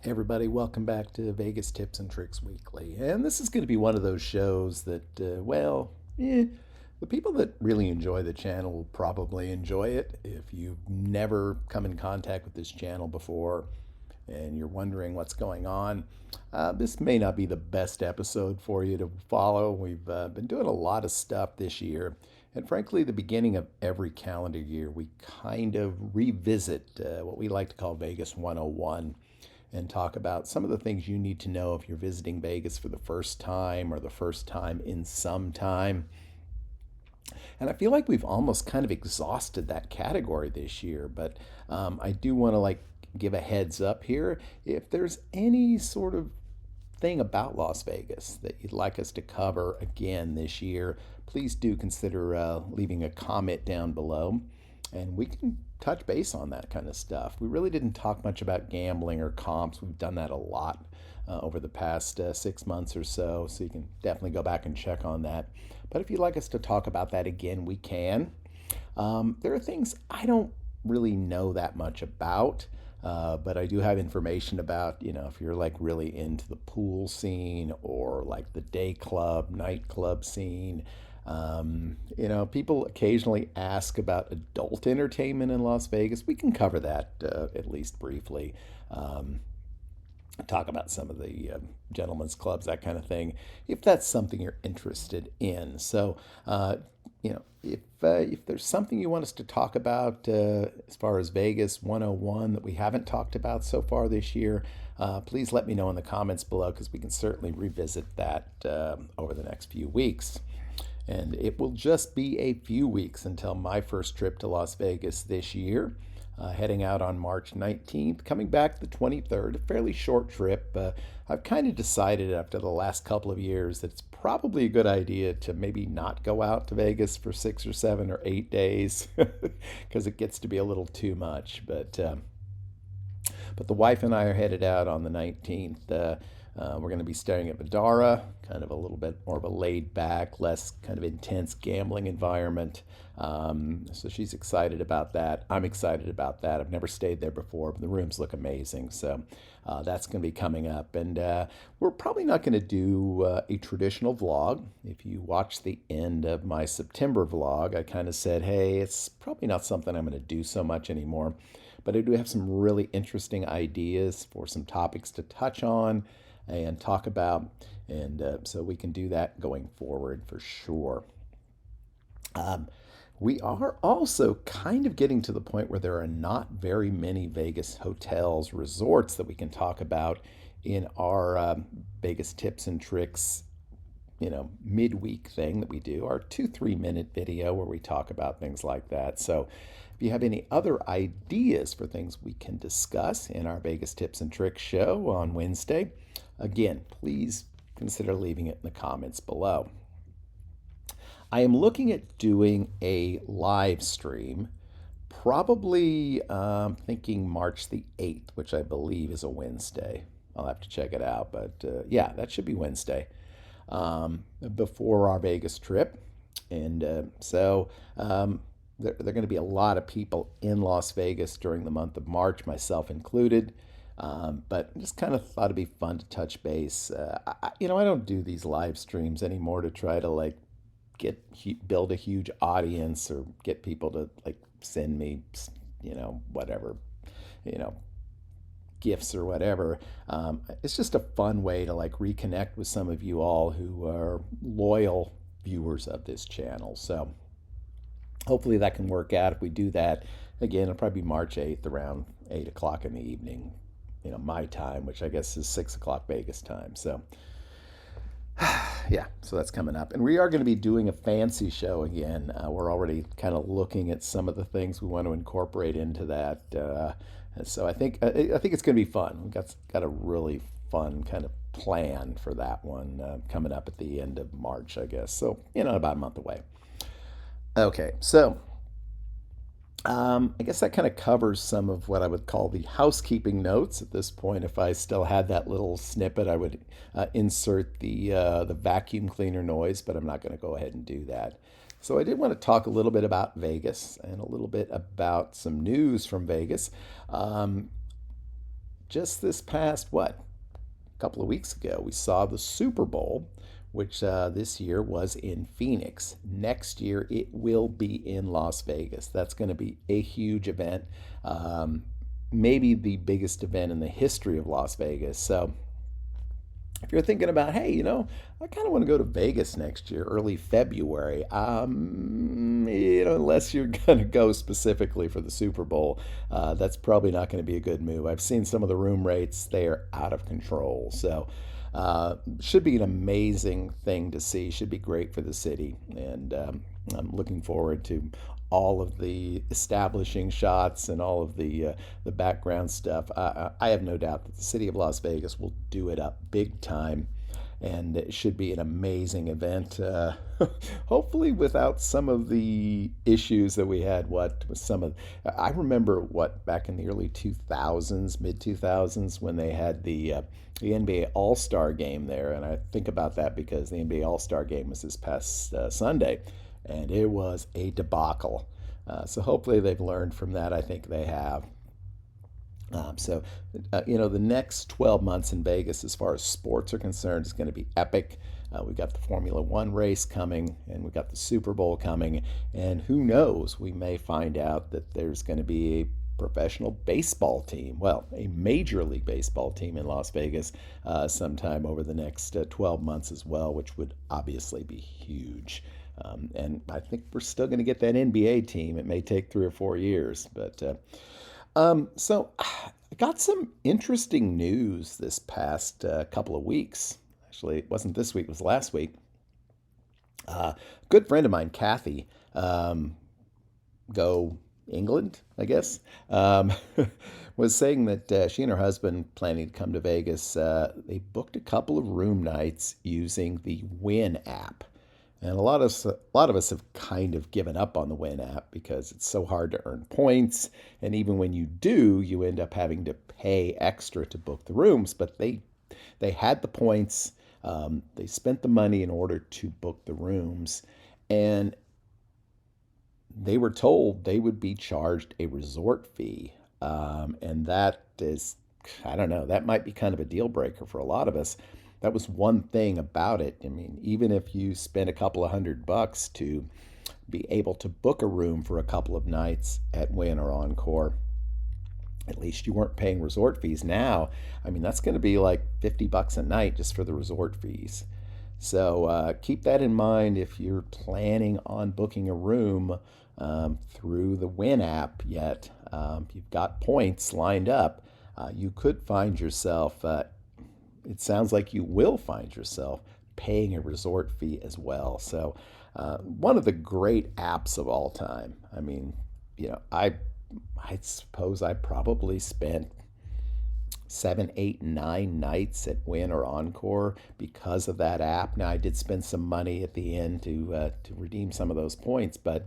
Hey everybody, welcome back to Vegas Tips and Tricks Weekly. And this is going to be one of those shows that, the people that really enjoy the channel will probably enjoy it. If you've never come in contact with this channel before and you're wondering what's going on, this may not be the best episode for you to follow. We've been doing a lot of stuff this year. And frankly, the beginning of every calendar year, we kind of revisit what we like to call Vegas 101 and talk about some of the things you need to know if you're visiting Vegas for the first time or the first time in some time. And I feel like we've almost kind of exhausted that category this year, but I do want to give a heads up here. If there's any sort of thing about Las Vegas that you'd like us to cover again this year, please do consider leaving a comment down below and we can touch base on that kind of stuff. We really didn't talk much about gambling or comps. We've done that a lot over the past 6 months or so, so you can definitely go back and check on that. But if you'd like us to talk about that again, we can. There are things I don't really know that much about. But I do have information about, if you're like really into the pool scene or like the day club, nightclub scene. People occasionally ask about adult entertainment in Las Vegas. We can cover that at least briefly. Talk about some of the gentlemen's clubs, that kind of thing, if that's something you're interested in. So, if there's something you want us to talk about as far as Vegas 101 that we haven't talked about so far this year, please let me know in the comments below because we can certainly revisit that over the next few weeks. And it will just be a few weeks until my first trip to Las Vegas this year. Heading out on March 19th, coming back the 23rd, a fairly short trip. I've kind of decided after the last couple of years that it's probably a good idea to maybe not go out to Vegas for 6 or 7 or 8 days because it gets to be a little too much. But the wife and I are headed out on the 19th. We're going to be staying at Vidara, kind of a little bit more of a laid back, less kind of intense gambling environment. So she's excited about that. I'm excited about that. I've never stayed there before, but the rooms look amazing. So that's going to be coming up. And we're probably not going to do a traditional vlog. If you watch the end of my September vlog, I kind of said, hey, it's probably not something I'm going to do so much anymore. But I do have some really interesting ideas for some topics to touch on and talk about. And so we can do that going forward for sure. We are also kind of getting to the point where there are not very many Vegas hotels, resorts that we can talk about in our Vegas tips and tricks, midweek thing that we do, our 2 3 minute video where we talk about things like that. So if you have any other ideas for things we can discuss in our Vegas tips and tricks show on Wednesday, again, please consider leaving it in the comments below. I am looking at doing a live stream, probably thinking March the 8th, which I believe is a Wednesday. I'll have to check it out, but yeah, that should be Wednesday before our Vegas trip. And there are going to be a lot of people in Las Vegas during the month of March, myself included. But just kind of thought it'd be fun to touch base. I don't do these live streams anymore to try to build a huge audience or get people to send me, whatever, you know, gifts or whatever. It's just a fun way to reconnect with some of you all who are loyal viewers of this channel. So hopefully that can work out. If we do that, again, it'll probably be March 8th around 8 o'clock in the evening, my time, which I guess is 6 o'clock Vegas time. So yeah, so that's coming up. And we are going to be doing a fancy show again. We're already kind of looking at some of the things we want to incorporate into that. So I think it's going to be fun. We've got a really fun kind of plan for that one coming up at the end of March, I guess. So, about a month away. Okay, so I guess that kind of covers some of what I would call the housekeeping notes at this point. If I still had that little snippet, I would insert the vacuum cleaner noise, but I'm not going to go ahead and do that. So I did want to talk a little bit about Vegas and a little bit about some news from Vegas. just this past, what, a couple of weeks ago, we saw the Super Bowl, which this year was in Phoenix. Next year, it will be in Las Vegas. That's going to be a huge event, um, maybe the biggest event in the history of Las Vegas. So if you're thinking about, hey, I kind of want to go to Vegas next year, early February, unless you're going to go specifically for the Super Bowl, that's probably not going to be a good move. I've seen some of the room rates, they are out of control. So, should be an amazing thing to see, should be great for the city. And I'm looking forward to all of the establishing shots and all of the background stuff. I have no doubt that the city of Las Vegas will do it up big time, and it should be an amazing event. Hopefully, without some of the issues that we had. What with some of, I remember what back in the early 2000s, mid 2000s, when they had the NBA All Star game there, and I think about that because the NBA All Star game was this past Sunday, and it was a debacle. So hopefully they've learned from that. I think they have. The next 12 months in Vegas, as far as sports are concerned, is going to be epic. We've got the Formula One race coming, and we've got the Super Bowl coming, and who knows, we may find out that there's going to be a professional baseball team, well, a Major League Baseball team in Las Vegas sometime over the next 12 months as well, which would obviously be huge. And I think we're still going to get that NBA team. It may take 3 or 4 years, but so I got some interesting news this past couple of weeks. Actually, it wasn't this week; it was last week. A good friend of mine, Kathy, go England, I guess, was saying that she and her husband planning to come to Vegas. They booked a couple of room nights using the Win app. And a lot of us have kind of given up on the Win app because it's so hard to earn points, and even when you do, you end up having to pay extra to book the rooms. But they had the points, they spent the money in order to book the rooms, and they were told they would be charged a resort fee, and that is, I don't know, that might be kind of a deal breaker for a lot of us. That was one thing about it. I mean, even if you spend a couple of $100 to be able to book a room for a couple of nights at Win or Encore, at least you weren't paying resort fees. Now, I mean, that's going to be like $50 a night just for the resort fees. So keep that in mind if you're planning on booking a room through the Win app yet. You've got points lined up. You could find yourself, it sounds like you will find yourself paying a resort fee as well. So, one of the great apps of all time. I mean, I suppose I probably spent 7, 8, 9 nights at Win or Encore because of that app. Now, I did spend some money at the end to redeem some of those points, but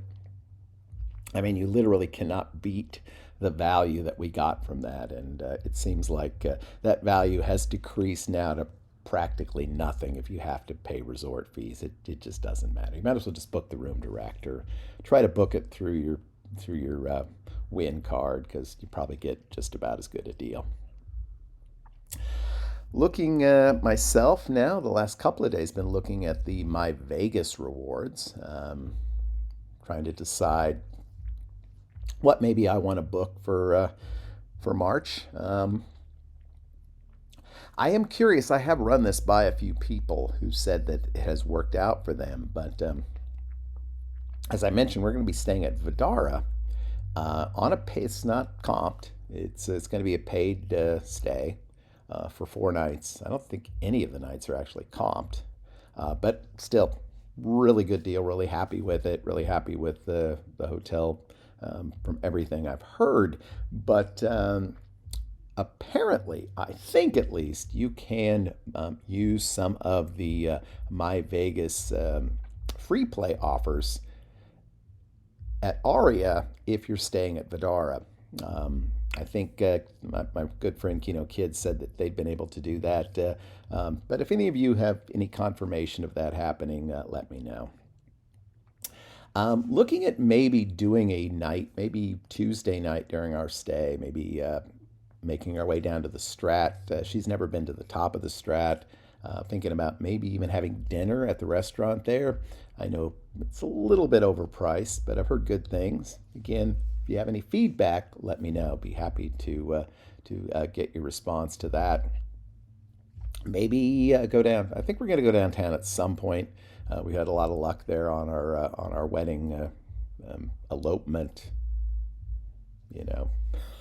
I mean, you literally cannot beat the value that we got from that. And it seems like that value has decreased now to practically nothing if you have to pay resort fees. It just doesn't matter. You might as well just book the room direct or try to book it through your Win card because you probably get just about as good a deal. Looking at myself now, the last couple of days, been looking at the My Vegas rewards, trying to decide what maybe I want to book for March. I am curious. I have run this by a few people who said that it has worked out for them. But as I mentioned, we're going to be staying at Vidara on a pay. It's not comped. It's going to be a paid stay for 4 nights. I don't think any of the nights are actually comped, but still, really good deal. Really happy with it. Really happy with the hotel from everything I've heard. But apparently, I think at least, you can use some of the My Vegas free play offers at Aria if you're staying at Vidara. I think my good friend Kino Kid said that they'd been able to do that. But if any of you have any confirmation of that happening, let me know. Looking at maybe doing a night, maybe Tuesday night during our stay, maybe making our way down to the Strat. She's never been to the top of the Strat. Thinking about maybe even having dinner at the restaurant there. I know it's a little bit overpriced, but I've heard good things. Again, if you have any feedback, let me know. Be happy to get your response to that. Maybe go down. I think we're going to go downtown at some point. We had a lot of luck there on our wedding elopement, you know,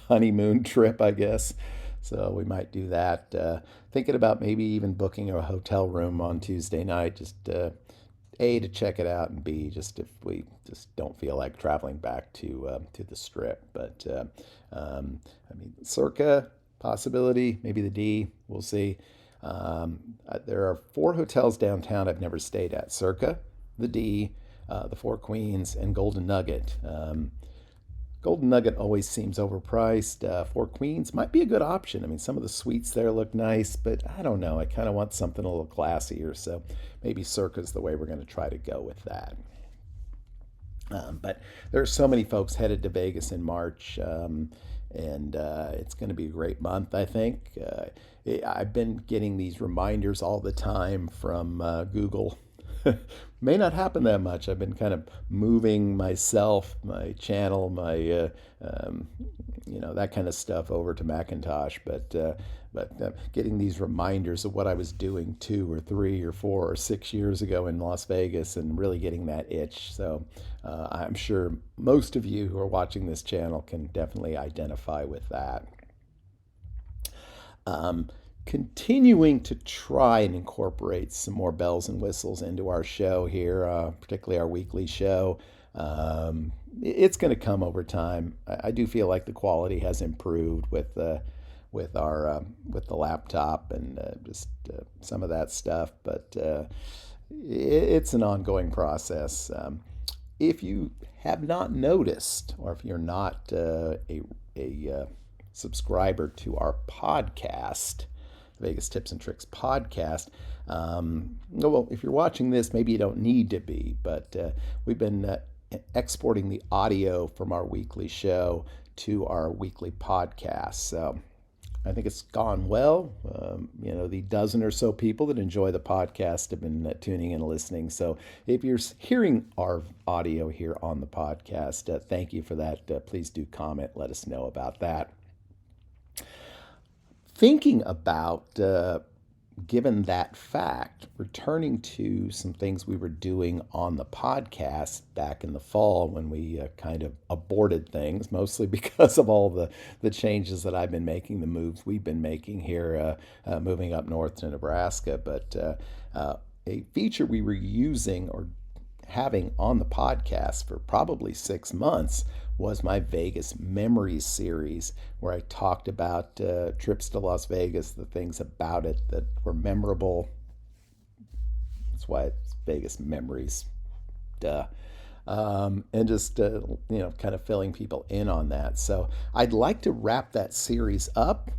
honeymoon trip, I guess. So we might do that. Thinking about maybe even booking a hotel room on Tuesday night, just A, to check it out, and B, just if we just don't feel like traveling back to the Strip. But I mean, Circa possibility, maybe the D, we'll see. There are four hotels downtown I've never stayed at: Circa, the D, the Four Queens, and Golden Nugget. Golden Nugget always seems overpriced. Four Queens might be a good option. I mean, some of the suites there look nice, but I don't know. I kind of want something a little classier, so maybe Circa's the way we're going to try to go with that. But there are so many folks headed to Vegas in March, and it's going to be a great month, I think. I've been getting these reminders all the time from Google. May not happen that much. I've been kind of moving myself, my channel, my that kind of stuff over to Macintosh, but getting these reminders of what I was doing 2 or 3 or 4 or 6 years ago in Las Vegas, and really getting that itch. So I'm sure most of you who are watching this channel can definitely identify with that. Um, Continuing to try and incorporate some more bells and whistles into our show here, particularly our weekly show. It's going to come over time. I do feel like the quality has improved with the laptop and just some of that stuff, but it's an ongoing process. If you have not noticed, or if you're not a subscriber to our podcast, Vegas Tips and Tricks podcast. Well, if you're watching this, maybe you don't need to be, but we've been exporting the audio from our weekly show to our weekly podcast. So I think it's gone well. The dozen or so people that enjoy the podcast have been tuning in and listening. So if you're hearing our audio here on the podcast, thank you for that. Please do comment. Let us know about that. Thinking about, given that fact, returning to some things we were doing on the podcast back in the fall when we kind of aborted things, mostly because of all the changes that I've been making, the moves we've been making here, moving up north to Nebraska. But a feature we were using or having on the podcast for probably 6 months was my Vegas Memories series, where I talked about trips to Las Vegas, the things about it that were memorable. That's why it's Vegas Memories. Duh. And just, kind of filling people in on that. So I'd like to wrap that series up.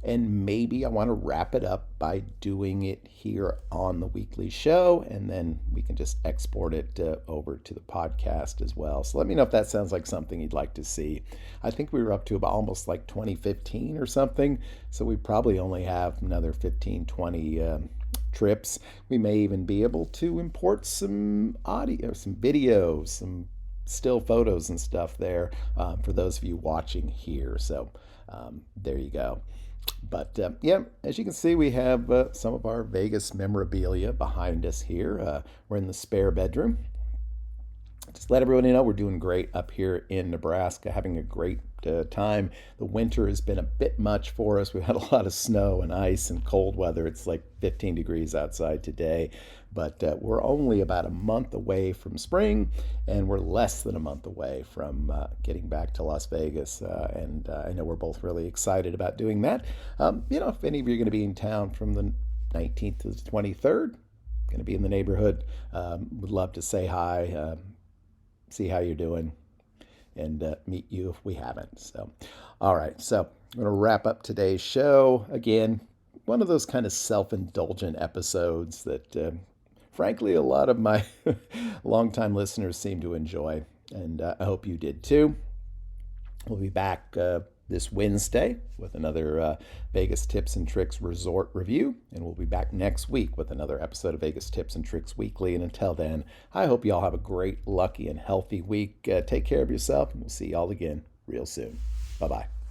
And maybe I want to wrap it up by doing it here on the weekly show, and then we can just export it over to the podcast as well. So let me know if that sounds like something you'd like to see. I think we were up to about almost like 2015 or something, so we probably only have another 15, 20 trips. We may even be able to import some audio, some video, some still photos and stuff there for those of you watching here. So there you go. But as you can see, we have some of our Vegas memorabilia behind us here. We're in the spare bedroom. Just let everybody know we're doing great up here in Nebraska, having a great time. The winter has been a bit much for us. We've had a lot of snow and ice and cold weather. It's like 15 degrees outside today, but we're only about a month away from spring, and we're less than a month away from getting back to Las Vegas. And I know we're both really excited about doing that. If any of you are going to be in town from the 19th to the 23rd, going to be in the neighborhood, would love to say hi, see how you're doing, and meet you if we haven't. So, all right. So I'm going to wrap up today's show. Again, one of those kind of self-indulgent episodes that, frankly, a lot of my longtime listeners seem to enjoy, and I hope you did too. We'll be back this Wednesday with another Vegas Tips and Tricks Resort review. And we'll be back next week with another episode of Vegas Tips and Tricks Weekly. And until then, I hope you all have a great, lucky, and healthy week. Take care of yourself, and we'll see y'all again real soon. Bye bye.